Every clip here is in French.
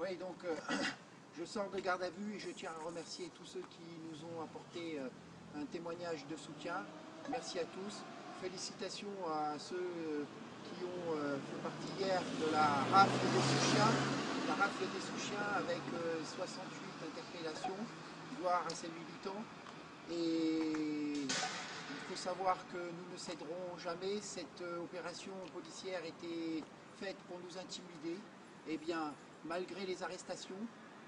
Oui, donc je sors de garde à vue et je tiens à remercier tous ceux qui nous ont apporté un témoignage de soutien. Merci à tous. Félicitations à ceux qui ont fait partie hier de la rafle des sous-chiens. La rafle des sous-chiens avec 68 interpellations, voire assez militants. Et il faut savoir que nous ne céderons jamais. Cette opération policière était faite pour nous intimider. Eh bien, malgré les arrestations,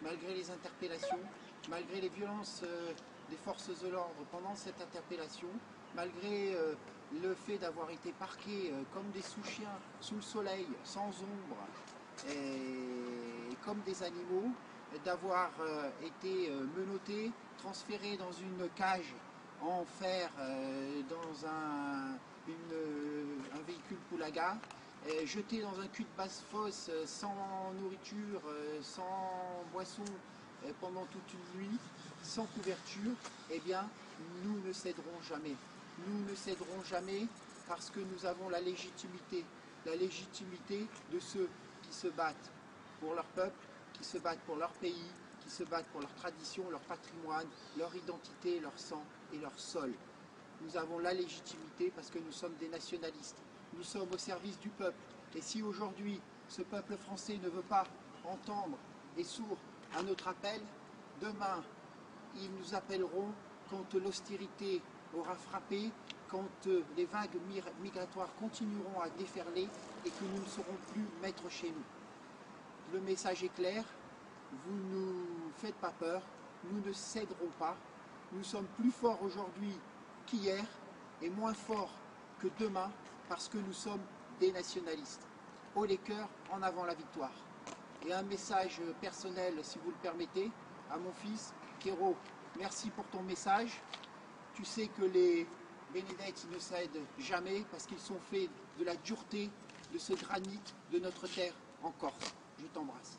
malgré les interpellations, malgré les violences des forces de l'ordre pendant cette interpellation, malgré le fait d'avoir été parqués comme des sous-chiens sous le soleil, sans ombre, et comme des animaux, d'avoir été menottés, transférés dans une cage en fer dans un véhicule Poulaga, jetés dans un cul de basse-fosse sans nourriture, sans boisson pendant toute une nuit, sans couverture, eh bien, nous ne céderons jamais. Nous ne céderons jamais parce que nous avons la légitimité de ceux qui se battent pour leur peuple, qui se battent pour leur pays, qui se battent pour leur tradition, leur patrimoine, leur identité, leur sang et leur sol. Nous avons la légitimité parce que nous sommes des nationalistes. Nous sommes au service du peuple. Et si aujourd'hui, ce peuple français ne veut pas entendre et sourd à notre appel, demain, ils nous appelleront quand l'austérité aura frappé, quand les vagues migratoires continueront à déferler et que nous ne serons plus maîtres chez nous. Le message est clair, vous ne nous faites pas peur, nous ne céderons pas. Nous sommes plus forts aujourd'hui qu'hier et moins forts que demain parce que nous sommes des nationalistes. Haut les cœurs, en avant la victoire. Et un message personnel, si vous le permettez, à mon fils, Kéro, merci pour ton message. Tu sais que les Bénédictes ne cèdent jamais parce qu'ils sont faits de la dureté de ce granit de notre terre en Corse. Je t'embrasse.